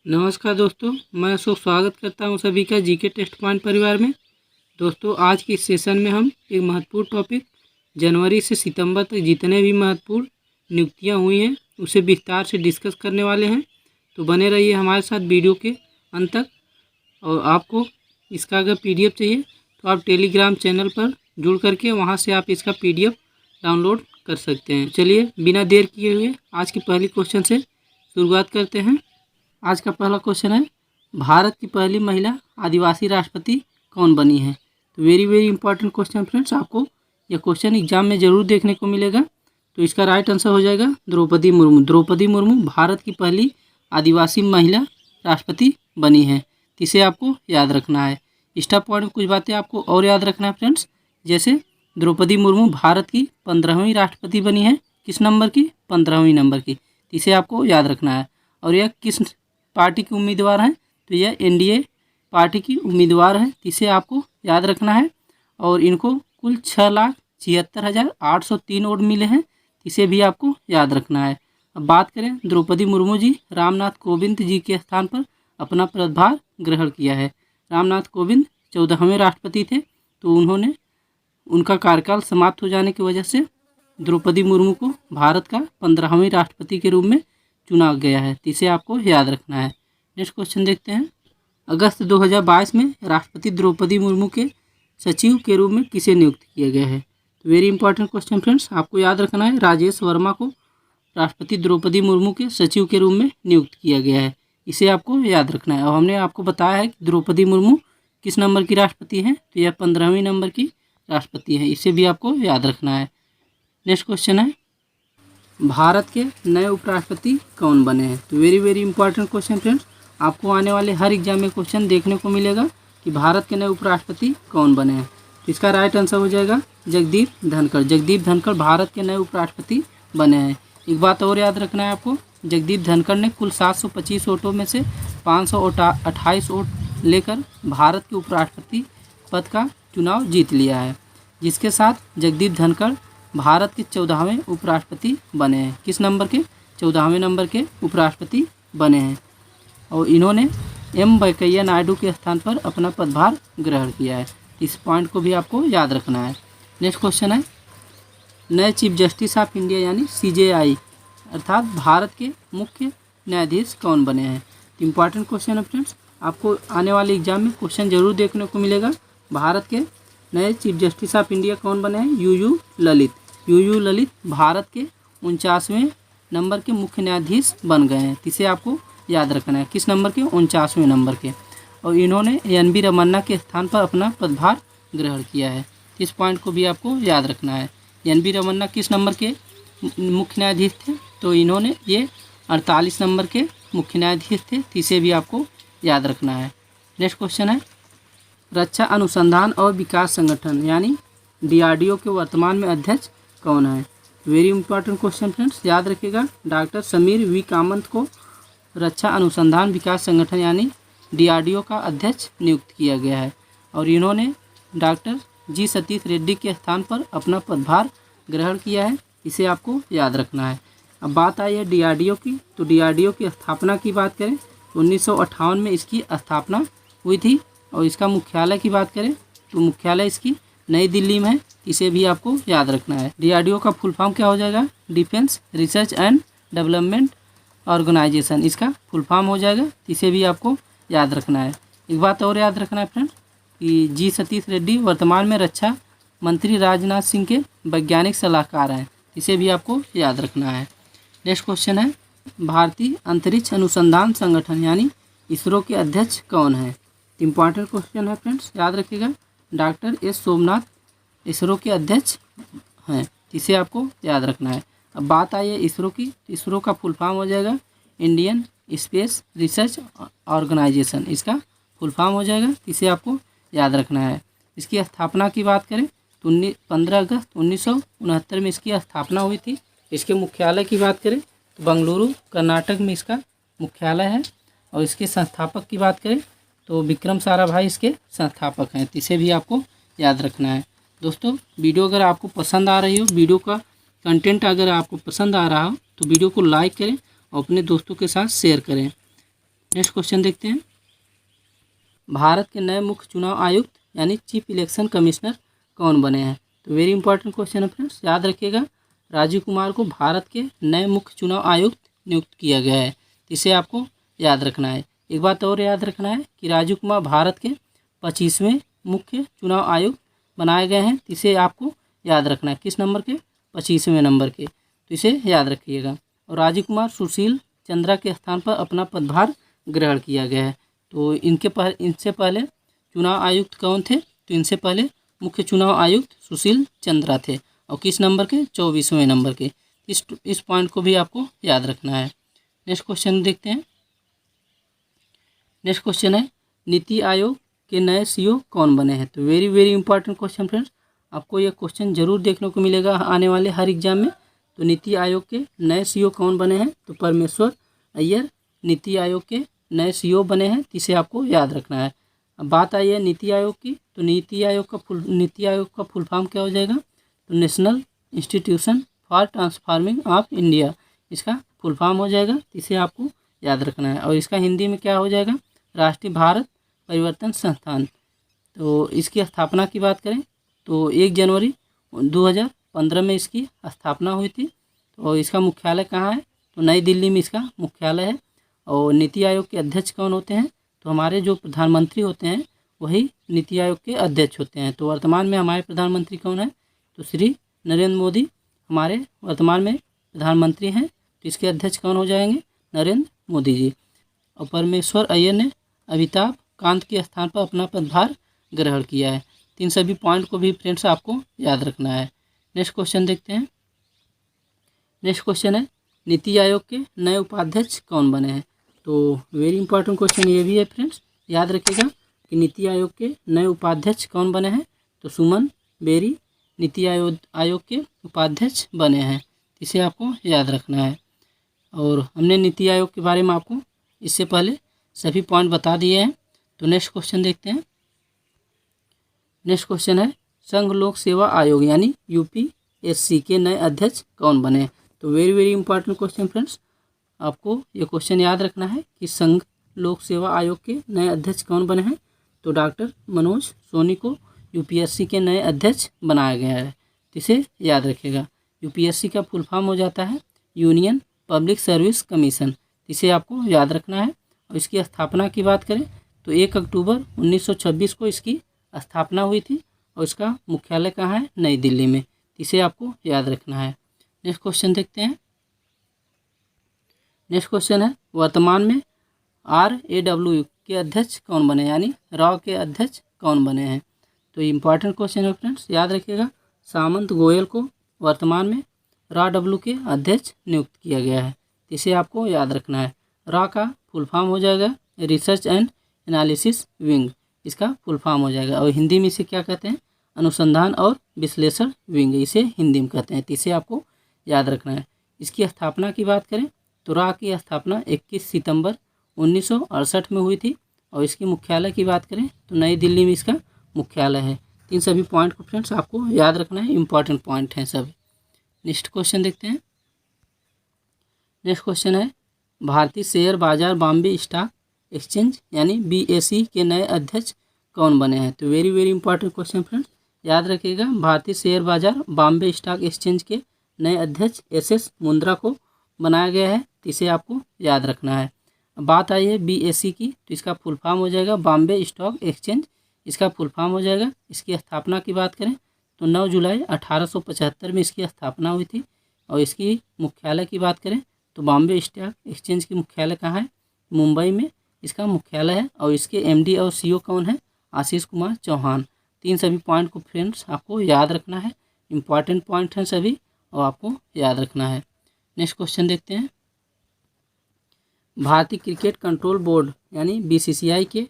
नमस्कार दोस्तों, मैं अशोक स्वागत करता हूं सभी का जीके टेस्ट पॉइंट परिवार में। दोस्तों, आज के इस सेशन में हम एक महत्वपूर्ण टॉपिक जनवरी से सितंबर तक जितने भी महत्वपूर्ण नियुक्तियां हुई हैं उसे विस्तार से डिस्कस करने वाले हैं। तो बने रहिए हमारे साथ वीडियो के अंत तक। और आपको इसका अगर पीडीएफ चाहिए तो आप टेलीग्राम चैनल पर जुड़ करके वहाँ से आप इसका पीडीएफ डाउनलोड कर सकते हैं। चलिए बिना देर किए हुए आज के पहले क्वेश्चन से शुरुआत करते हैं। आज का पहला क्वेश्चन है, भारत की पहली महिला आदिवासी राष्ट्रपति कौन बनी है? तो वेरी इंपॉर्टेंट क्वेश्चन फ्रेंड्स, आपको यह क्वेश्चन एग्जाम में ज़रूर देखने को मिलेगा। तो इसका राइट आंसर हो जाएगा द्रौपदी मुर्मू। द्रौपदी मुर्मू भारत की पहली आदिवासी महिला राष्ट्रपति बनी है। इसे आपको याद रखना है। स्टॉप पॉइंट में कुछ बातें आपको और याद रखना है फ्रेंड्स, जैसे द्रौपदी मुर्मू भारत की 15वीं राष्ट्रपति बनी है। किस नंबर की? 15वीं नंबर की। इसे आपको याद रखना है। और यह किस पार्टी की उम्मीदवार हैं? तो यह एनडीए पार्टी की उम्मीदवार है। इसे आपको याद रखना है। और इनको कुल 6,76,803 वोट मिले हैं। इसे भी आपको याद रखना है। अब बात करें, द्रौपदी मुर्मू जी रामनाथ कोविंद जी के स्थान पर अपना पदभार ग्रहण किया है। रामनाथ कोविंद 14वें राष्ट्रपति थे, तो उन्होंने उनका कार्यकाल समाप्त हो जाने की वजह से द्रौपदी मुर्मू को भारत का 15वें राष्ट्रपति के रूप में चुना गया है। इसे आपको याद रखना है। नेक्स्ट क्वेश्चन देखते हैं। अगस्त 2022 में राष्ट्रपति द्रौपदी मुर्मू के सचिव के रूप में किसे नियुक्त किया गया है? तो वेरी इंपॉर्टेंट क्वेश्चन फ्रेंड्स, आपको याद रखना है। राजेश वर्मा को राष्ट्रपति द्रौपदी मुर्मू के सचिव के रूप में नियुक्त किया गया है। इसे आपको याद रखना है। और हमने आपको बताया है कि द्रौपदी मुर्मू किस नंबर की राष्ट्रपति हैं? तो यह 15वीं नंबर की राष्ट्रपति है। इसे भी आपको याद रखना है। नेक्स्ट क्वेश्चन है, भारत के नए उपराष्ट्रपति कौन बने हैं? तो वेरी इंपॉर्टेंट क्वेश्चन फ्रेंड्स, आपको आने वाले हर एग्जाम में क्वेश्चन देखने को मिलेगा कि भारत के नए उपराष्ट्रपति कौन बने हैं। तो इसका राइट आंसर हो जाएगा जगदीप धनखड़। जगदीप धनखड़ भारत के नए उपराष्ट्रपति बने हैं। एक बात और याद रखना है आपको, जगदीप धनखड़ ने कुल 725 वोटों में से 528 वोट लेकर भारत के उपराष्ट्रपति पद का चुनाव जीत लिया है, जिसके साथ जगदीप धनखड़ भारत के 14वें उपराष्ट्रपति बने हैं। किस नंबर के? 14वें नंबर के उपराष्ट्रपति बने हैं। और इन्होंने एम वेंकैया नायडू के स्थान पर अपना पदभार ग्रहण किया है। इस पॉइंट को भी आपको याद रखना है। नेक्स्ट क्वेश्चन है, नए चीफ जस्टिस ऑफ इंडिया यानी सीजेआई अर्थात भारत के मुख्य न्यायाधीश कौन बने हैं? इंपॉर्टेंट क्वेश्चन है फ्रेंड्स, आपको आने वाले एग्जाम में क्वेश्चन जरूर देखने को मिलेगा। भारत के नए चीफ जस्टिस ऑफ इंडिया कौन बने हैं? यूयू ललित। यूयू ललित भारत के 49वें नंबर के मुख्य न्यायाधीश बन गए हैं। इसे आपको याद रखना है। किस नंबर के? 49वें नंबर के। और इन्होंने एन बी रमन्ना के स्थान पर अपना पदभार ग्रहण किया है। इस पॉइंट को भी आपको याद रखना है। एन बी रमन्ना किस नंबर के मुख्य न्यायाधीश थे? तो इन्होंने ये 48 नंबर के मुख्य न्यायाधीश थे। इसे भी आपको याद रखना है। नेक्स्ट क्वेश्चन है, रक्षा अनुसंधान और विकास संगठन यानी डीआरडीओ के वर्तमान में अध्यक्ष कौन है? वेरी इंपॉर्टेंट क्वेश्चन फ्रेंड्स, याद रखिएगा। डॉक्टर समीर वी कामत को रक्षा अनुसंधान विकास संगठन यानी डीआरडीओ का अध्यक्ष नियुक्त किया गया है। और इन्होंने डॉक्टर जी सतीश रेड्डी के स्थान पर अपना पदभार ग्रहण किया है। इसे आपको याद रखना है। अब बात आई है डीआरडीओ की। तो डीआरडीओ की स्थापना की बात करें तो 1958 में इसकी स्थापना हुई थी। और इसका मुख्यालय की बात करें तो मुख्यालय इसकी नई दिल्ली में है। इसे भी आपको याद रखना है। डीआरडीओ का फुल फॉर्म क्या हो जाएगा? Defence research and development organisation इसका फुल फॉर्म हो जाएगा। इसे भी आपको याद रखना है। एक बात और याद रखना है फ्रेंड कि जी सतीश रेड्डी वर्तमान में रक्षा मंत्री राजनाथ सिंह के वैज्ञानिक सलाहकार हैं। इसे भी आपको याद रखना है। नेक्स्ट क्वेश्चन है, भारतीय अंतरिक्ष अनुसंधान संगठन यानी इसरो के अध्यक्ष कौन है? इंपॉर्टेंट क्वेश्चन है फ्रेंड्स, याद रखिएगा। डॉक्टर एस सोमनाथ इसरो के अध्यक्ष हैं। इसे आपको याद रखना है। अब बात आई है इसरो की। इसरो का फुल फॉर्म हो जाएगा इंडियन स्पेस रिसर्च ऑर्गेनाइजेशन। इसका फुल फॉर्म हो जाएगा। इसे आपको याद रखना है। इसकी स्थापना की बात करें तो 15 अगस्त 1969 में इसकी स्थापना हुई थी। इसके मुख्यालय की बात करें तो बेंगलुरु कर्नाटक में इसका मुख्यालय है। और इसके संस्थापक की बात करें तो विक्रम साराभाई इसके संस्थापक हैं। इसे भी आपको याद रखना है। दोस्तों, वीडियो अगर आपको पसंद आ रही हो, वीडियो का कंटेंट अगर आपको पसंद आ रहा हो तो वीडियो को लाइक करें और अपने दोस्तों के साथ शेयर करें। नेक्स्ट क्वेश्चन देखते हैं, भारत के नए मुख्य चुनाव आयुक्त यानी चीफ इलेक्शन कमिश्नर कौन बने हैं? तो वेरी इंपॉर्टेंट क्वेश्चन है फ्रेंड्स, याद रखिएगा। राजीव कुमार को भारत के नए मुख्य चुनाव आयुक्त नियुक्त किया गया है, इसे आपको याद रखना है। एक बात और याद रखना है कि राजीव कुमार भारत के 25वें मुख्य चुनाव आयुक्त बनाए गए हैं, इसे आपको याद रखना है। किस नंबर के? 25वें नंबर के, तो इसे याद रखिएगा। और राजीव कुमार सुशील चंद्रा के स्थान पर अपना पदभार ग्रहण किया गया है। तो इनसे पहले चुनाव आयुक्त कौन थे? तो इनसे पहले मुख्य चुनाव आयुक्त सुशील चंद्रा थे, और किस नंबर के? 24वें नंबर के। इस पॉइंट को भी आपको याद रखना है। नेक्स्ट क्वेश्चन देखते हैं। नेक्स्ट क्वेश्चन है, नीति आयोग के नए सीईओ कौन बने हैं? तो very very important question friends, आपको यह क्वेश्चन जरूर देखने को मिलेगा आने वाले हर एग्जाम में। तो नीति आयोग के नए सीईओ कौन बने हैं? तो परमेश्वर अय्यर नीति आयोग के नए सीईओ बने हैं, इसे आपको याद रखना है। अब बात आई है नीति आयोग की, तो नीति आयोग का फुल फॉर्म क्या हो जाएगा? तो national institution for transforming of India, इसका फुल फॉर्म हो जाएगा, इसे आपको याद रखना है। और इसका हिंदी में क्या हो जाएगा? राष्ट्रीय भारत परिवर्तन संस्थान। तो इसकी स्थापना की बात करें तो 1 जनवरी 2015 में इसकी स्थापना हुई थी। तो इसका मुख्यालय कहाँ है? तो नई दिल्ली में इसका मुख्यालय है। और नीति आयोग के अध्यक्ष कौन होते हैं? तो हमारे जो प्रधानमंत्री होते हैं वही नीति आयोग के अध्यक्ष होते हैं। तो वर्तमान में हमारे प्रधानमंत्री कौन है? तो श्री नरेंद्र मोदी हमारे वर्तमान में प्रधानमंत्री हैं। तो इसके अध्यक्ष कौन हो जाएंगे? नरेंद्र मोदी जी। और परमेश्वर अय्यर ने अमिताभ कांत के स्थान पर अपना पदभार ग्रहण किया है। इन सभी पॉइंट को भी फ्रेंड्स आपको याद रखना है। नेक्स्ट क्वेश्चन देखते हैं। नेक्स्ट क्वेश्चन है, नीति आयोग के नए उपाध्यक्ष कौन बने हैं? तो वेरी इंपॉर्टेंट क्वेश्चन ये भी है फ्रेंड्स, याद रखिएगा कि नीति आयोग के नए उपाध्यक्ष कौन बने हैं? तो सुमन बेरी नीति आयोग के उपाध्यक्ष बने हैं, इसे आपको याद रखना है। और हमने नीति आयोग के बारे में आपको इससे पहले सभी पॉइंट बता दिए हैं। तो नेक्स्ट क्वेश्चन देखते हैं। नेक्स्ट क्वेश्चन है, संघ लोक सेवा आयोग यानी यूपीएससी के नए अध्यक्ष कौन बने हैं? तो very very important question friends, आपको ये क्वेश्चन याद रखना है कि संघ लोक सेवा आयोग के नए अध्यक्ष कौन बने हैं? तो डॉक्टर मनोज सोनी को यूपीएससी के नए अध्यक्ष बनाया गया है, इसे याद रखिएगा। यूपीएससी का फुल फॉर्म हो जाता है यूनियन पब्लिक सर्विस कमीशन, इसे आपको याद रखना है। और इसकी स्थापना की बात करें तो 1 अक्टूबर 1926 को इसकी स्थापना हुई थी, और इसका मुख्यालय कहाँ है? नई दिल्ली में, इसे आपको याद रखना है। नेक्स्ट क्वेश्चन देखते हैं। नेक्स्ट क्वेश्चन है, वर्तमान में RAW के अध्यक्ष कौन बने, यानी रॉ के अध्यक्ष कौन बने हैं? तो इम्पॉर्टेंट क्वेश्चन है फ्रेंड्स, याद रखिएगा। सामंत गोयल को वर्तमान में RAW के अध्यक्ष नियुक्त किया गया है, इसे आपको याद रखना है। रॉ का फुल फॉर्म हो जाएगा रिसर्च एंड एनालिसिस विंग, इसका फुल फॉर्म हो जाएगा। और हिंदी में इसे क्या कहते हैं? अनुसंधान और विश्लेषण विंग, इसे हिंदी में कहते हैं, तो इसे आपको याद रखना है। इसकी स्थापना की बात करें तो रॉ की स्थापना 21 सितंबर 1968 में हुई थी, और इसकी मुख्यालय की बात करें तो नई दिल्ली में इसका मुख्यालय है। इन सभी पॉइंट को फ्रेंड्स आपको याद रखना है, इंपॉर्टेंट पॉइंट हैं सभी। नेक्स्ट क्वेश्चन देखते हैं। नेक्स्ट क्वेश्चन है, भारतीय शेयर बाजार बॉम्बे स्टॉक एक्सचेंज यानी BSE के नए अध्यक्ष कौन बने हैं? तो very very important question friends, याद रखिएगा। भारतीय शेयर बाजार बॉम्बे स्टॉक एक्सचेंज के नए अध्यक्ष SS मुंद्रा को बनाया गया है, इसे आपको याद रखना है। बात आई है BSE की, तो इसका फुल फॉर्म हो जाएगा बॉम्बे स्टॉक एक्सचेंज, इसका फुल फॉर्म हो जाएगा। इसकी स्थापना की बात करें तो 9 जुलाई 1875 में इसकी स्थापना हुई थी। और इसकी मुख्यालय की बात करें तो बॉम्बे स्टॉक एक्सचेंज की मुख्यालय कहाँ है? मुंबई में इसका मुख्यालय है। और इसके MD और CEO कौन है? आशीष कुमार चौहान। तीन सभी पॉइंट को फ्रेंड्स आपको याद रखना है, इंपॉर्टेंट पॉइंट हैं सभी, और आपको याद रखना है। नेक्स्ट क्वेश्चन देखते हैं। भारतीय क्रिकेट कंट्रोल बोर्ड यानी BCCI के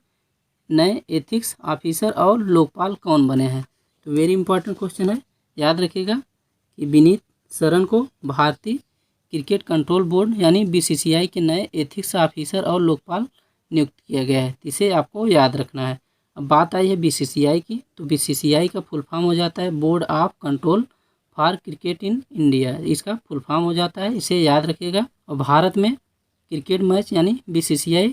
नए एथिक्स ऑफिसर और लोकपाल कौन बने हैं? तो वेरी इंपॉर्टेंट क्वेश्चन है, याद रखिएगा कि विनीत शरण को भारतीय क्रिकेट कंट्रोल बोर्ड यानी BCCI के नए एथिक्स ऑफिसर और लोकपाल नियुक्त किया गया है, इसे आपको याद रखना है। अब बात आई है BCCI की, तो BCCI का फुल फॉर्म हो जाता है board of control for cricket in India, इसका फुल फॉर्म हो जाता है, इसे याद रखिएगा। और भारत में क्रिकेट मैच यानी BCCI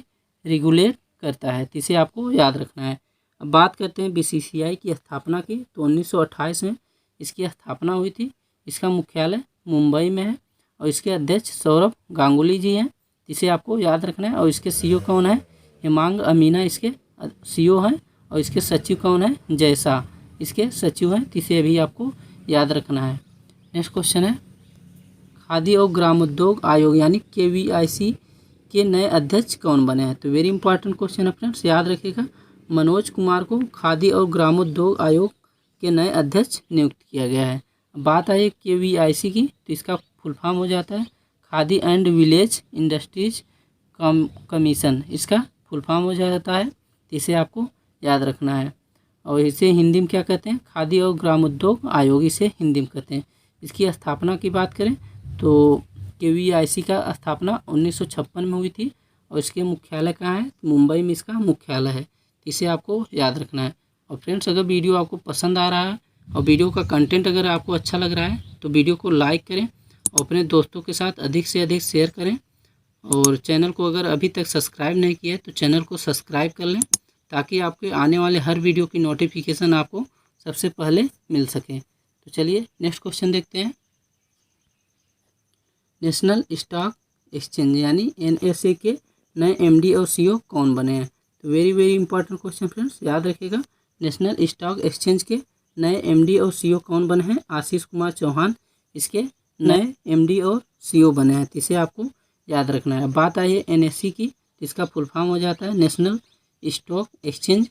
रेगुलेट करता है, तो इसे आपको याद रखना है। अब बात करते हैं बीसीसीआई की स्थापना की, तो 1928 में इसकी स्थापना हुई थी। इसका मुख्यालय मुंबई में है और इसके अध्यक्ष सौरभ गांगुली जी हैं, इसे आपको याद रखना है। और इसके सीईओ कौन है? हेमांग अमीना इसके सीईओ हैं। और इसके सचिव कौन है? जय शाह इसके सचिव हैं, इसे भी आपको याद रखना है। नेक्स्ट क्वेश्चन है, खादी और ग्रामोद्योग आयोग यानी KVIC के नए अध्यक्ष कौन बने हैं? तो वेरी इंपॉर्टेंट क्वेश्चन है फ्रेंड्स, याद रखिएगा। मनोज कुमार को खादी और ग्रामोद्योग आयोग के नए अध्यक्ष नियुक्त किया गया है। बात आई KVIC की, तो इसका फुल फॉर्म हो जाता है khadi and village industries commission, इसका फुल फॉर्म हो जाता है, तो इसे आपको याद रखना है। और इसे हिंदी में क्या कहते हैं? खादी और ग्रामोद्योग आयोग, इसे हिंदी में कहते हैं। इसकी स्थापना की बात करें तो KVIC का स्थापना 1956 में हुई थी और इसके मुख्यालय कहाँ है? मुंबई में इसका मुख्यालय है, इसे आपको याद रखना है। और फ्रेंड्स, अगर वीडियो आपको पसंद आ रहा है और वीडियो का कंटेंट अगर आपको अच्छा लग रहा है तो वीडियो को लाइक करें और अपने दोस्तों के साथ अधिक से अधिक शेयर करें। और चैनल को अगर अभी तक सब्सक्राइब नहीं किया है तो चैनल को सब्सक्राइब कर लें, ताकि आपके आने वाले हर वीडियो की नोटिफिकेशन आपको सबसे पहले मिल सके। तो चलिए नेक्स्ट क्वेश्चन देखते हैं। नेशनल स्टॉक एक्सचेंज यानी NSE के नए MD और CEO कौन बने हैं? तो very very important question friends, याद रखिएगा। नेशनल स्टॉक एक्सचेंज के नए MD और CEO कौन बने हैं? आशीष कुमार चौहान इसके नए MD और CEO बने हैं, इसे आपको याद रखना है। बात आई है NSE की, इसका फुल फॉर्म हो जाता है नेशनल स्टॉक एक्सचेंज,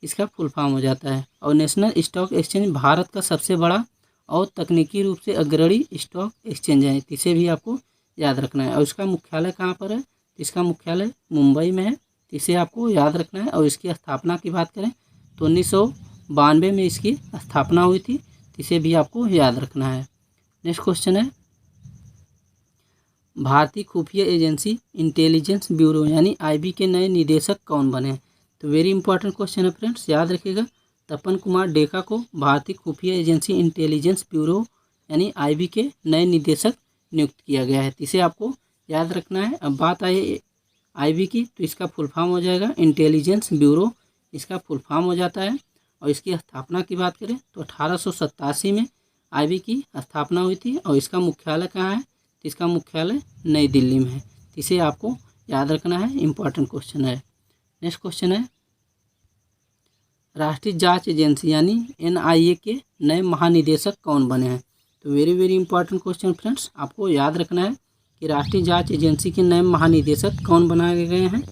इसका फुल फॉर्म हो जाता है। और नेशनल स्टॉक एक्सचेंज भारत का सबसे बड़ा और तकनीकी रूप से अग्रणी स्टॉक एक्सचेंज है, इसे भी आपको याद रखना है। और इसका मुख्यालय कहाँ पर है? इसका मुख्यालय मुंबई में है, इसे आपको याद रखना है। और इसकी स्थापना की बात करें तो 1992 में इसकी स्थापना हुई थी, इसे भी आपको याद रखना है। नेक्स्ट क्वेश्चन है, भारतीय खुफिया एजेंसी इंटेलिजेंस ब्यूरो यानी IB के नए निदेशक कौन बने हैं? तो वेरी इंपॉर्टेंट क्वेश्चन है फ्रेंड्स, याद रखिएगा। तपन कुमार डेका को भारतीय खुफिया एजेंसी इंटेलिजेंस ब्यूरो यानी IB के नए निदेशक नियुक्त किया गया है, इसे आपको याद रखना है। अब बात आई IB की, तो इसका फुल फॉर्म हो जाएगा इंटेलिजेंस ब्यूरो, इसका फुल फॉर्म हो जाता है। और इसकी स्थापना की बात करें तो 1887 में IB की स्थापना हुई थी। और इसका मुख्यालय कहाँ है? इसका मुख्यालय नई दिल्ली में है, इसे आपको याद रखना है, इंपॉर्टेंट क्वेश्चन है। नेक्स्ट क्वेश्चन है, राष्ट्रीय जांच एजेंसी यानी NIA के नए महानिदेशक कौन बने हैं? तो very very important question friends, आपको याद रखना है कि राष्ट्रीय जांच एजेंसी के नए महानिदेशक कौन बनाए गए हैं?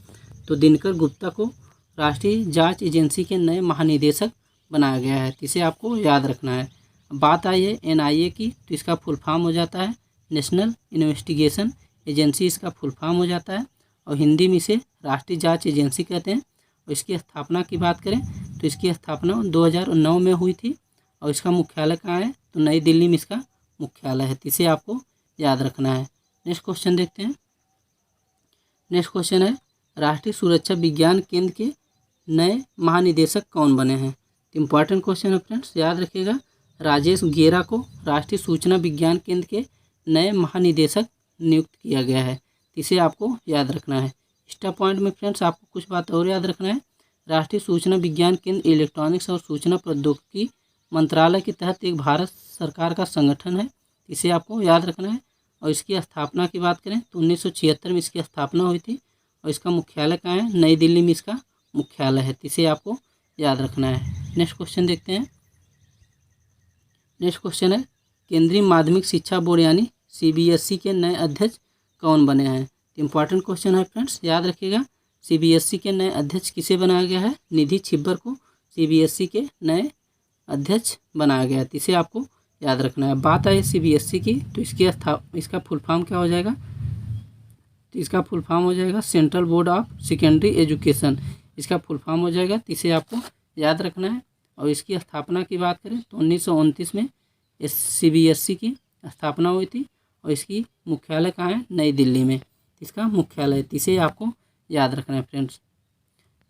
तो दिनकर गुप्ता को राष्ट्रीय जांच एजेंसी के नए महानिदेशक बनाया गया है, इसे आपको याद रखना है। बात आई है NIA की, तो इसका फुल फॉर्म हो जाता है नेशनल इन्वेस्टिगेशन एजेंसी, इसका फुल फॉर्म हो जाता है। और हिंदी में इसे राष्ट्रीय जांच एजेंसी कहते हैं। और इसकी स्थापना की बात करें तो इसकी स्थापना 2009 में हुई थी। और इसका मुख्यालय कहाँ है? तो नई दिल्ली में इसका मुख्यालय है, इसे आपको याद रखना है। नेक्स्ट क्वेश्चन देखते हैं। नेक्स्ट क्वेश्चन है, राष्ट्रीय सुरक्षा विज्ञान केंद्र के नए महानिदेशक कौन बने हैं? इंपॉर्टेंट क्वेश्चन है फ्रेंड्स, याद रखिएगा। राजेश गेरा को राष्ट्रीय सूचना विज्ञान केंद्र के नए महानिदेशक नियुक्त किया गया है, इसे आपको याद रखना है। एक्स्ट्रा पॉइंट में फ्रेंड्स आपको कुछ बात और याद रखना है। राष्ट्रीय सूचना विज्ञान केंद्र इलेक्ट्रॉनिक्स और सूचना प्रौद्योगिकी मंत्रालय के तहत एक भारत सरकार का संगठन है, इसे आपको याद रखना है। और इसकी स्थापना की बात करें तो 1976 में इसकी स्थापना हुई थी। और इसका मुख्यालय कहाँ है? नई दिल्ली में इसका मुख्यालय है, इसे आपको याद रखना है। नेक्स्ट क्वेश्चन देखते हैं। नेक्स्ट क्वेश्चन है, केंद्रीय माध्यमिक शिक्षा बोर्ड यानी CBSE के नए अध्यक्ष कौन बने हैं? इंपॉर्टेंट क्वेश्चन है फ्रेंड्स, याद रखिएगा। CBSE के नए अध्यक्ष किसे बनाया गया है? निधि छिब्बर को CBSE के नए अध्यक्ष बनाया गया है, इसे आपको याद रखना है। बात आई CBSE की, तो इसका फुल फॉर्म क्या हो जाएगा? तो इसका फुल फॉर्म हो जाएगा central board of secondary education, इसका फुल फॉर्म हो जाएगा, इसे आपको याद रखना है। और इसकी स्थापना की बात करें तो 1929 में इस CBSE की स्थापना हुई थी। और इसकी मुख्यालय कहाँ है? नई दिल्ली में इसका मुख्यालय है, इसे आपको याद रखना है फ्रेंड्स।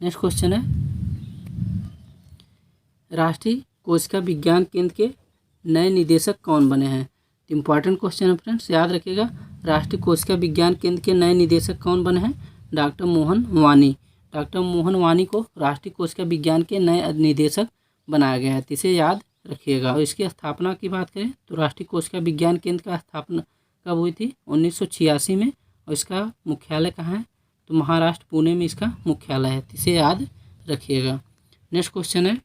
नेक्स्ट क्वेश्चन है, राष्ट्रीय कोशिका विज्ञान केंद्र के नए निदेशक कौन बने हैं? इंपॉर्टेंट क्वेश्चन है फ्रेंड्स, याद रखिएगा। राष्ट्रीय कोशिका विज्ञान केंद्र के नए निदेशक कौन बने हैं? डॉक्टर मोहन वानी। डॉक्टर मोहन वानी को राष्ट्रीय कोशिका विज्ञान के नए निदेशक बनाया गया है, तो इसे याद रखिएगा। और इसकी स्थापना की बात करें तो राष्ट्रीय कोशिका विज्ञान केंद्र का स्थापना कब हुई थी? 1986 में। और इसका मुख्यालय कहाँ है? तो महाराष्ट्र पुणे में इसका मुख्यालय है, तो इसे याद रखिएगा। नेक्स्ट क्वेश्चन है,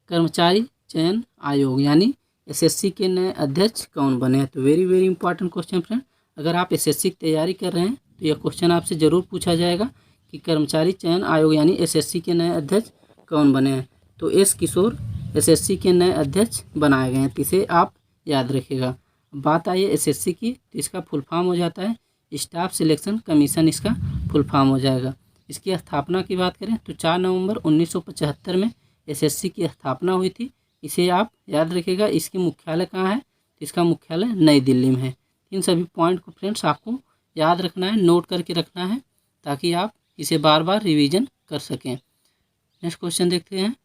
कर्मचारी चयन आयोग यानी एसएससी के नए अध्यक्ष कौन बने हैं? तो very very important question friend. अगर आप एसएससी की तैयारी कर रहे हैं तो यह क्वेश्चन आपसे ज़रूर पूछा जाएगा कि कर्मचारी चयन आयोग यानी एसएससी के नए अध्यक्ष कौन बने हैं? तो एस किशोर एसएससी के नए अध्यक्ष बनाए गए हैं, तो इसे आप याद रखिएगा। बात आई है एसएससी की, तो इसका फुल फॉर्म हो जाता है स्टाफ सिलेक्शन कमीशन, इसका फुल फॉर्म हो जाएगा। इसकी स्थापना की बात करें तो 4 नवंबर 1975 में एसएससी की स्थापना हुई थी, इसे आप याद रखिएगा। इसकी मुख्यालय कहाँ है? तो इसका मुख्यालय नई दिल्ली में है। इन सभी पॉइंट को फ्रेंड्स आपको याद रखना है, नोट करके रखना है, ताकि आप इसे बार बार रिवीजन कर सकें। नेक्स्ट क्वेश्चन देखते हैं।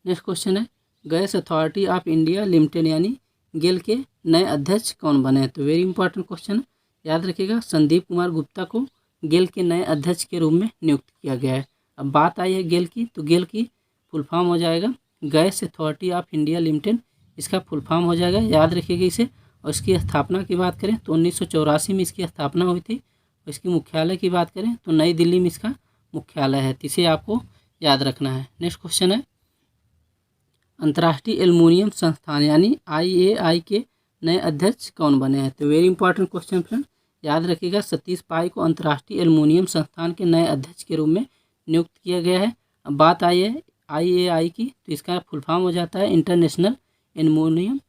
नेक्स्ट क्वेश्चन है, gas authority of India limited यानी गेल के नए अध्यक्ष कौन बने हैं? तो वेरी इंपॉर्टेंट क्वेश्चन, याद रखिएगा। संदीप कुमार गुप्ता को गेल के नए अध्यक्ष के रूप में नियुक्त किया गया है। अब बात आई है गेल की, तो गेल की फुल फॉर्म हो जाएगा gas authority of India limited, इसका फुल फॉर्म हो जाएगा, याद रखिएगा इसे। और इसकी स्थापना की बात करें तो 1984 में इसकी स्थापना हुई थी। और इसकी मुख्यालय की बात करें तो नई दिल्ली में इसका मुख्यालय है, तो इसे आपको याद रखना है। नेक्स्ट क्वेश्चन है, अंतर्राष्ट्रीय एल्युमिनियम संस्थान यानी IAI के नए अध्यक्ष कौन बने हैं? तो वेरी इंपॉर्टेंट क्वेश्चन फ्रेंड, याद रखिएगा। सतीश पाई को अंतर्राष्ट्रीय एल्युमिनियम संस्थान के नए अध्यक्ष के रूप में नियुक्त किया गया है। अब बात आई है IAI की, तो इसका फुल फॉर्म हो जाता है इंटरनेशनल एल्युमिनियम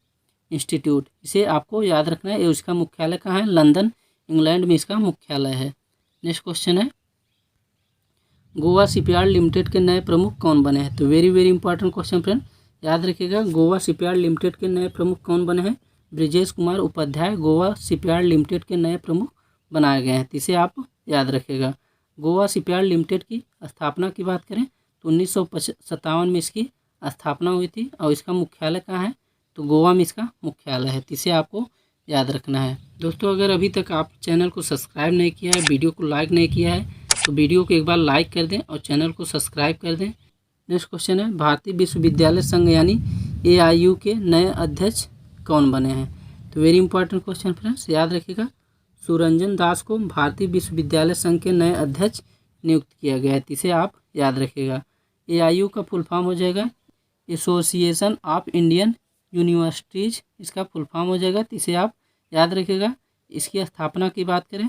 इंस्टीट्यूट, इसे आपको याद रखना है। इसका मुख्यालय कहाँ है? लंदन इंग्लैंड में इसका मुख्यालय है। नेक्स्ट क्वेश्चन है, गोवा शिपयार्ड लिमिटेड के नए प्रमुख कौन बने हैं? तो very very important question friend, याद रखिएगा। गोवा शिपयार्ड लिमिटेड के नए प्रमुख कौन बने हैं? ब्रिजेश कुमार उपाध्याय गोवा शिपयार्ड लिमिटेड के नए प्रमुख बनाए गए हैं, तो इसे आप याद रखिएगा। गोवा शिपयार्ड लिमिटेड की स्थापना की बात करें तो 1957 में इसकी स्थापना हुई थी। और इसका मुख्यालय कहाँ है? तो गोवा में इसका मुख्यालय है, तो इसे आपको याद रखना है। दोस्तों, अगर अभी तक आप चैनल को सब्सक्राइब नहीं किया है, वीडियो को लाइक नहीं किया है, तो वीडियो को एक बार लाइक कर दें और चैनल को सब्सक्राइब कर दें। नेक्स्ट क्वेश्चन है, भारतीय विश्वविद्यालय संघ यानी AIU के नए अध्यक्ष कौन बने हैं? तो वेरी इंपॉर्टेंट क्वेश्चन फ्रेंड्स, याद रखिएगा। सुरंजन दास को भारतीय विश्वविद्यालय संघ के नए अध्यक्ष नियुक्त किया गया है, इसे आप याद रखिएगा। AIU का फुल फॉर्म हो जाएगा एसोसिएशन ऑफ इंडियन यूनिवर्सिटीज़, इसका फुल फॉर्म हो जाएगा, तो इसे आप याद रखिएगा। इसकी स्थापना की बात करें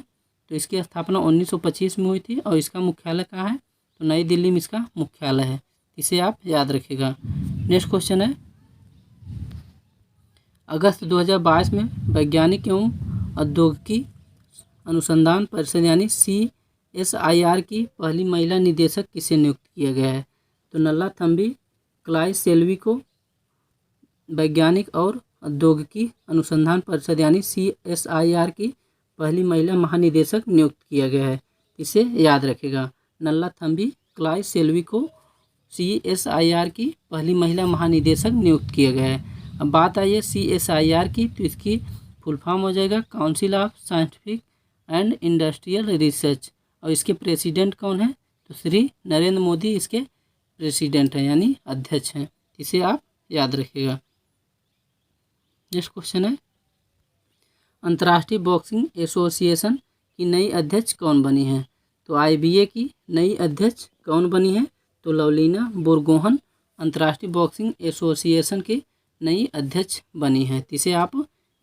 तो इसकी स्थापना 1925 में हुई थी। और इसका मुख्यालय कहाँ है? तो नई दिल्ली में इसका मुख्यालय है, इसे आप याद रखिएगा। नेक्स्ट क्वेश्चन है, अगस्त 2022 में वैज्ञानिक एवं औद्योगिकी अनुसंधान परिषद यानी CSIR की पहली महिला निदेशक किसे नियुक्त किया गया है? तो नल्ला थम्बी क्लाई सेल्वी को वैज्ञानिक और औद्योगिकी अनुसंधान परिषद यानी CSIR की पहली महिला महानिदेशक नियुक्त किया गया है, इसे याद रखेगा। नल्ला थम्बी क्लाई सेल्वी को CSIR की पहली महिला महानिदेशक नियुक्त किया गया है। अब बात आई है CSIR की, तो इसकी फुल फॉर्म हो जाएगा council of scientific and industrial research. और इसके प्रेसिडेंट कौन है? तो श्री नरेंद्र मोदी इसके प्रेसिडेंट हैं यानी अध्यक्ष हैं, इसे आप याद रखिएगा। नेक्स्ट क्वेश्चन है, अंतर्राष्ट्रीय बॉक्सिंग एसोसिएशन की नई अध्यक्ष कौन बनी है? तो IBA की नई अध्यक्ष कौन बनी है? तो लवलीना बोरगोहन अंतर्राष्ट्रीय बॉक्सिंग एसोसिएशन की नई अध्यक्ष बनी है, इसे आप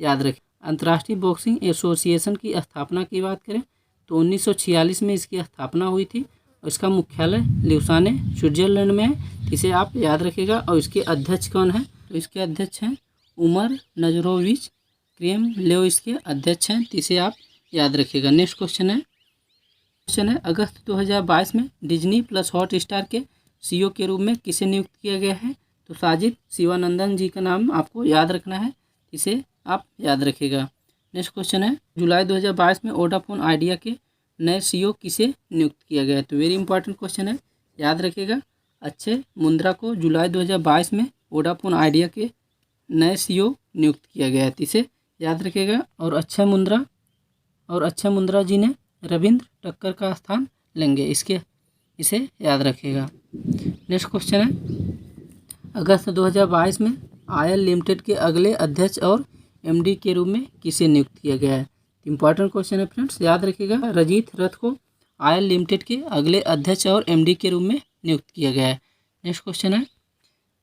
याद रखें। अंतर्राष्ट्रीय बॉक्सिंग एसोसिएशन की स्थापना की बात करें तो 1946 में इसकी स्थापना हुई थी। और इसका मुख्यालय ल्यूसाने स्विट्जरलैंड में है, इसे आप याद रखिएगा। और इसके अध्यक्ष कौन है? तो इसके अध्यक्ष हैं उमर नजरोविच क्रेमलेव, इसके अध्यक्ष हैं, इसे आप याद रखिएगा। नेक्स्ट क्वेश्चन है, अगस्त 2022 में डिज्नी प्लस हॉटस्टार के CEO के रूप में किसे नियुक्त किया गया है? तो साजिद शिवानंदन जी का नाम आपको याद रखना है, इसे आप याद रखिएगा। नेक्स्ट क्वेश्चन है, जुलाई 2022 में वोडाफोन आइडिया के नए CEO किसे नियुक्त किया गया है? तो वेरी इंपॉर्टेंट क्वेश्चन है, याद रखिएगा। अक्षय मुंद्रा को जुलाई 2022 में वोडाफोन आइडिया के नए CEO नियुक्त किया गया है, इसे याद रखिएगा। और अक्षय मुंद्रा जी ने रविंद्र टक्कर का स्थान लेंगे। इसे याद रखिएगा। नेक्स्ट क्वेश्चन है, अगस्त 2022 में आयल लिमिटेड के अगले अध्यक्ष और एमडी के रूप में किसे नियुक्त किया गया है? इंपॉर्टेंट क्वेश्चन है फ्रेंड्स, याद रखिएगा। रजीत रथ को आयल लिमिटेड के अगले अध्यक्ष और एमडी के रूप में नियुक्त किया गया है। नेक्स्ट क्वेश्चन है,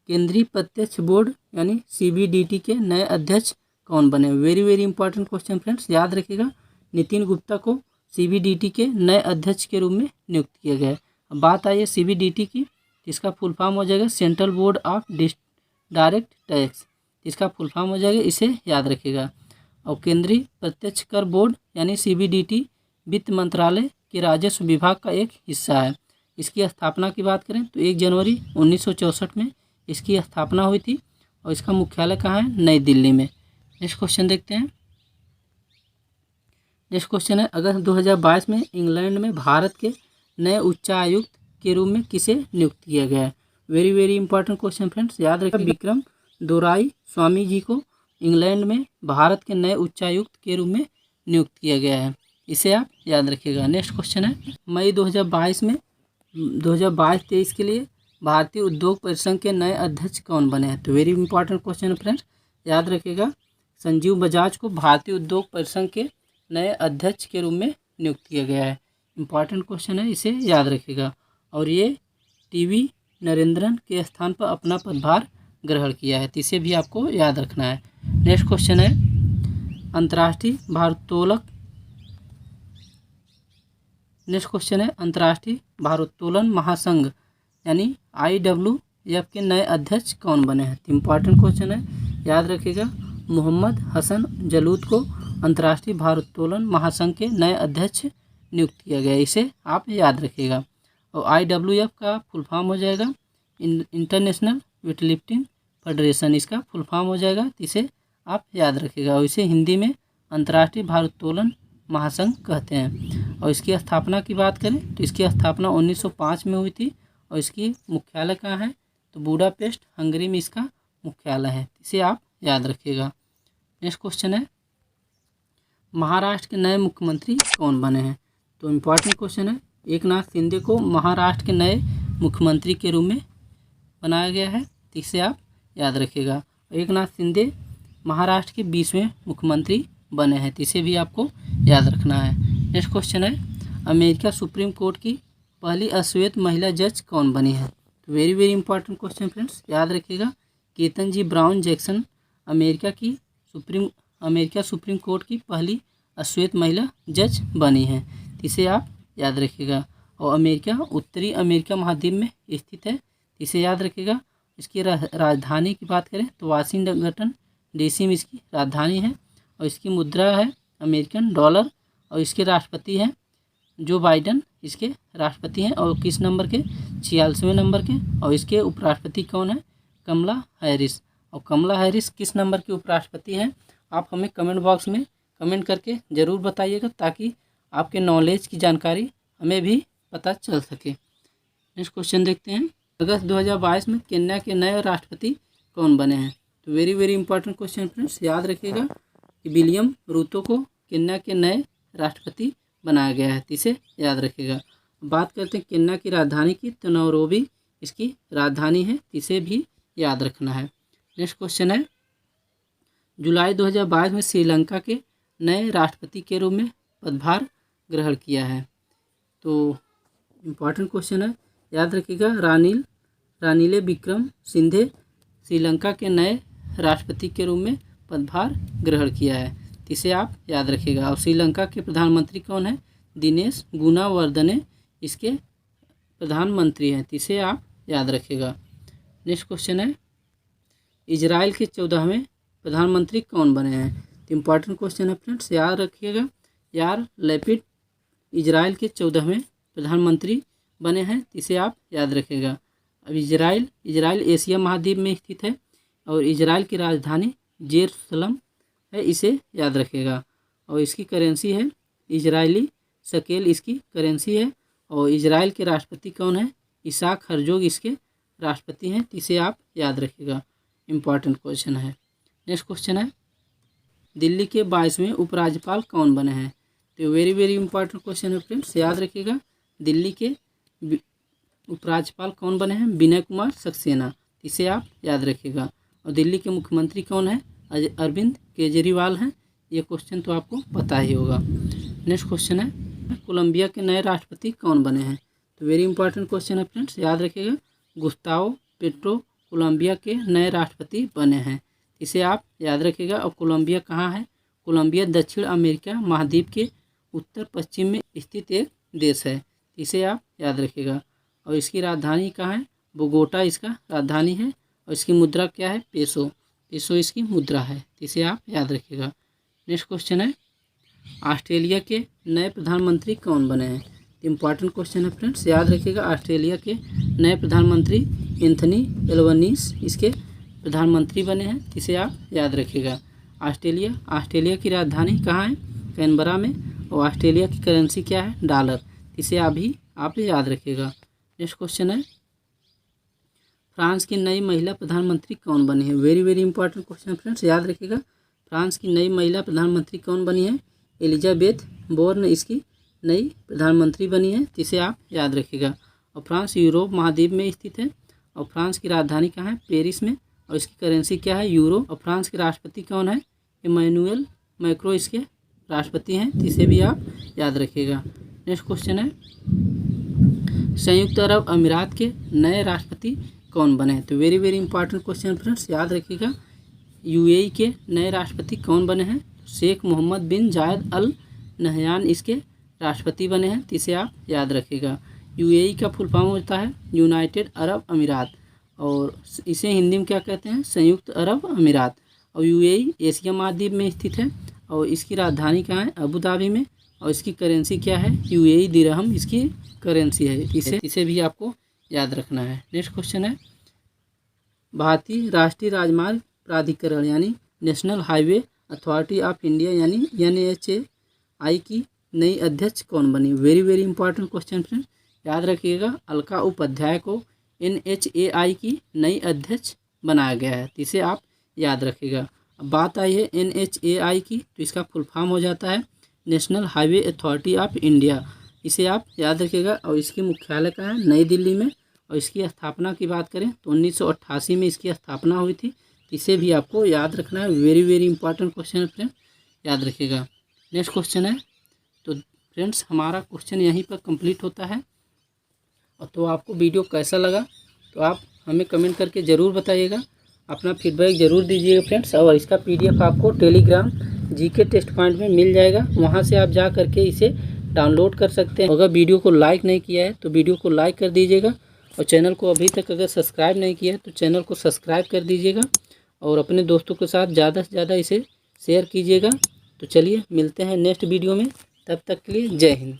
केंद्रीय प्रत्यक्ष बोर्ड यानी सीबीडीटी के नए अध्यक्ष कौन बने? Very very important question friends, याद रखिएगा। नितिन गुप्ता को सीबीडीटी के नए अध्यक्ष के रूप में नियुक्त किया गया है। अब बात आई है सीबीडीटी की, इसका फुल फॉर्म हो जाएगा central board of direct tax, इसका फुल फॉर्म हो जाएगा, इसे याद रखिएगा। और केंद्रीय प्रत्यक्ष कर बोर्ड यानी सीबीडीटी वित्त मंत्रालय के राजस्व विभाग का एक हिस्सा है। इसकी स्थापना की बात करें तो 1 जनवरी 1964 में इसकी स्थापना हुई थी और इसका मुख्यालय कहाँ है? नई दिल्ली में। नेक्स्ट क्वेश्चन देखते हैं। नेक्स्ट क्वेश्चन है, अगस्त 2022 में इंग्लैंड में भारत के नए उच्चायुक्त के रूप में किसे नियुक्त किया गया है? Very very important question friends, याद रखिए। विक्रम दोराई स्वामी जी को इंग्लैंड में भारत के नए उच्चायुक्त के रूप में नियुक्त किया गया है, इसे आप याद रखिएगा। नेक्स्ट क्वेश्चन है, मई 2022 में 2022-23 के लिए भारतीय उद्योग परिसंघ के नए अध्यक्ष कौन बने हैं? तो वेरी इंपॉर्टेंट क्वेश्चन है फ्रेंड्स, याद रखिएगा। संजीव बजाज को भारतीय उद्योग परिसंघ के नए अध्यक्ष के रूप में नियुक्त किया गया है। इंपॉर्टेंट क्वेश्चन है, इसे याद रखिएगा। और ये टीवी नरेंद्रन के स्थान पर अपना पदभार ग्रहण किया है, तो इसे भी आपको याद रखना है। नेक्स्ट क्वेश्चन है, अंतर्राष्ट्रीय भारोत्तोलक नेक्स्ट क्वेश्चन है, अंतर्राष्ट्रीय भारोत्तोलन महासंघ यानी IWF के नए अध्यक्ष कौन बने हैं? इंपॉर्टेंट क्वेश्चन है, याद रखिएगा। मोहम्मद हसन जलूद को अंतर्राष्ट्रीय भारोत्तोलन महासंघ के नए अध्यक्ष नियुक्त किया गया, इसे आप याद रखिएगा। और IWF का फुल फॉर्म हो जाएगा इंटरनेशनल वेटलिफ्टिंग फेडरेशन, इसका फुल फॉर्म हो जाएगा, इसे आप याद रखिएगा। और इसे हिंदी में अंतर्राष्ट्रीय भारोत्तोलन महासंघ कहते हैं। और इसकी स्थापना की बात करें तो इसकी स्थापना 1905 में हुई थी और इसकी मुख्यालय कहाँ है? तो बुडापेस्ट हंगरी में इसका मुख्यालय है, इसे आप याद रखिएगा। नेक्स्ट क्वेश्चन है, महाराष्ट्र के नए मुख्यमंत्री कौन बने हैं? तो इम्पॉर्टेंट क्वेश्चन है, एकनाथ शिंदे को महाराष्ट्र के नए मुख्यमंत्री के रूप में बनाया गया है, इसे आप याद रखिएगा। एकनाथ शिंदे महाराष्ट्र के 20वें मुख्यमंत्री बने हैं, इसे भी आपको याद रखना है। नेक्स्ट क्वेश्चन है, अमेरिका सुप्रीम कोर्ट की पहली अश्वेत महिला जज कौन बनी है? तो very very important question friends, याद रखिएगा। Ketan brown Jackson America supreme court की पहली अश्वेत महिला जज बनी है, इसे आप याद रखिएगा। और अमेरिका उत्तरी अमेरिका महाद्वीप में स्थित है, इसे याद रखिएगा। इसकी राजधानी की बात करें तो वाशिंगटन DC में इसकी राजधानी है और इसकी मुद्रा है अमेरिकन डॉलर। और इसके राष्ट्रपति हैं जो बाइडन, इसके राष्ट्रपति हैं और किस नंबर के? 46वें नंबर के। और इसके उपराष्ट्रपति कौन है? कमला हैरिस। और कमला हैरिस किस नंबर के उपराष्ट्रपति हैं? आप हमें कमेंट बॉक्स में कमेंट करके ज़रूर बताइएगा, ताकि आपके नॉलेज की जानकारी हमें भी पता चल सके। नेक्स्ट क्वेश्चन देखते हैं, अगस्त 2022 में केन्या के नए राष्ट्रपति कौन बने हैं? तो very very important question friends, याद रखिएगा कि विलियम रूतो को केन्या के नए राष्ट्रपति बनाया गया है, इसे याद रखिएगा। बात करते हैं केन्या की राजधानी की, तो नैरोबी इसकी राजधानी है, इसे भी याद रखना है। नेक्स्ट क्वेश्चन है, जुलाई 2022 में श्रीलंका के नए राष्ट्रपति के रूप में पदभार ग्रहण किया है। तो इम्पॉर्टेंट क्वेश्चन है, याद रखिएगा। रानिल विक्रमसिंघे श्रीलंका के नए राष्ट्रपति के रूप में पदभार ग्रहण किया है, इसे आप याद रखिएगा। और श्रीलंका के प्रधानमंत्री कौन है? दिनेश गुणावर्धने इसके प्रधानमंत्री हैं, इसे आप याद रखिएगा। नेक्स्ट क्वेश्चन है, इजराइल के 14वें प्रधानमंत्री कौन बने हैं? तो इम्पॉर्टेंट क्वेश्चन है फ्रेंड्स, याद रखिएगा। यार लैपिड इजराइल के 14वें प्रधानमंत्री बने हैं, इसे आप याद रखिएगा। अब इजराइल एशिया महाद्वीप में स्थित है और इजराइल की राजधानी जेरूसलम है, इसे याद रखिएगा। और इसकी करेंसी है इजरायली शकेल, इसकी करेंसी है। और इजराइल के राष्ट्रपति कौन है? इसाक हर्जोग इसके राष्ट्रपति हैं, इसे आप याद रखिएगा। इम्पॉर्टेंट क्वेश्चन है। नेक्स्ट क्वेश्चन है, दिल्ली के 22वें उपराज्यपाल कौन बने हैं? तो वेरी वेरी इंपॉर्टेंट क्वेश्चन है फ्रेंड्स, याद रखिएगा। दिल्ली के उपराज्यपाल कौन बने हैं? विनय कुमार सक्सेना, इसे आप याद रखिएगा। और दिल्ली के मुख्यमंत्री कौन है? अरविंद केजरीवाल हैं। ये क्वेश्चन तो आपको पता ही होगा। नेक्स्ट क्वेश्चन है, कोलंबिया के नए राष्ट्रपति कौन बने हैं? तो वेरी इंपॉर्टेंट क्वेश्चन है फ्रेंड्स, याद रखिएगा। गुस्तावो पेट्रो कोलंबिया के नए राष्ट्रपति बने हैं, इसे आप याद रखिएगा। और कोलंबिया कहाँ है? कोलंबिया दक्षिण अमेरिका महाद्वीप के उत्तर पश्चिम में स्थित एक देश है, इसे आप याद रखिएगा। और इसकी राजधानी कहाँ है? बोगोटा इसका राजधानी है। और इसकी मुद्रा क्या है? पेसो, पेसो इसकी मुद्रा है, इसे आप याद रखिएगा। नेक्स्ट क्वेश्चन है, ऑस्ट्रेलिया के नए प्रधानमंत्री कौन बने हैं? इंपॉर्टेंट क्वेश्चन है फ्रेंड्स, याद रखिएगा। ऑस्ट्रेलिया के नए प्रधानमंत्री एंथनी एल्बनीज़ इसके प्रधानमंत्री बने हैं, इसे आप याद रखिएगा। ऑस्ट्रेलिया की राजधानी कहाँ है? कैनबरा में। और ऑस्ट्रेलिया की करेंसी क्या है? डॉलर, इसे आप याद रखिएगा। नेक्स्ट क्वेश्चन है, फ्रांस की नई महिला प्रधानमंत्री कौन बनी है? Very very important question friends, याद रखिएगा। फ्रांस की नई महिला प्रधानमंत्री कौन बनी है? एलिजाबेथ बोर्न इसकी नई प्रधानमंत्री बनी है, जिसे आप याद रखिएगा। और फ्रांस यूरोप महाद्वीप में स्थित है। और फ्रांस की राजधानी कहाँ है? पेरिस में। और इसकी करेंसी क्या है? यूरो। और फ्रांस के राष्ट्रपति कौन है? इमैनुअल मैक्रो इसके राष्ट्रपति हैं, इसे भी आप याद रखिएगा। नेक्स्ट क्वेश्चन है, संयुक्त अरब अमीरात के नए राष्ट्रपति कौन बने हैं? तो very very important question friends, याद रखिएगा। यूएई के नए राष्ट्रपति कौन बने हैं? शेख मोहम्मद बिन जायद अल नहयान इसके राष्ट्रपति बने हैं, इसे आप याद रखिएगा। यूएई का फुल फॉर्म होता है यूनाइटेड अरब अमीरात, और इसे हिंदी में क्या कहते हैं? संयुक्त अरब अमीरात। और यूएई एशिया महाद्वीप में स्थित है। और इसकी राजधानी कहाँ है? अबू धाबी में। और इसकी करेंसी क्या है? यूएई दिरहम इसकी करेंसी है, इसे भी आपको याद रखना है। नेक्स्ट क्वेश्चन है, भारतीय राष्ट्रीय राजमार्ग प्राधिकरण यानी national highway authority of India यानी NHAI की नई अध्यक्ष कौन बनी? Very very important question friends, याद रखिएगा। अलका उपाध्याय को NHAI की नई अध्यक्ष बनाया गया है, इसे आप याद रखिएगा। अब बात आई है NHAI की, तो इसका फुल फॉर्म हो जाता है national highway authority of India, इसे आप याद रखिएगा। और इसकी मुख्यालय कहाँ है? नई दिल्ली में। और इसकी स्थापना की बात करें तो 1988 में इसकी स्थापना हुई थी, इसे भी आपको याद रखना है। वेरी वेरी इंपॉर्टेंट क्वेश्चन है फ्रेंड, याद रखिएगा। नेक्स्ट क्वेश्चन है, तो फ्रेंड्स हमारा क्वेश्चन यहीं पर कंप्लीट होता है। और तो आपको वीडियो कैसा लगा तो आप हमें कमेंट करके ज़रूर बताइएगा, अपना फीडबैक ज़रूर दीजिएगा फ्रेंड्स। और इसका PDF आपको टेलीग्राम GK टेस्ट पॉइंट में मिल जाएगा, वहाँ से आप जा करके इसे डाउनलोड कर सकते हैं। अगर वीडियो को लाइक नहीं किया है तो वीडियो को लाइक कर दीजिएगा। और चैनल को अभी तक अगर सब्सक्राइब नहीं किया है तो चैनल को सब्सक्राइब कर दीजिएगा। और अपने दोस्तों के साथ ज़्यादा से ज़्यादा इसे शेयर कीजिएगा। तो चलिए मिलते हैं नेक्स्ट वीडियो में, तब तक के लिए जय हिंद।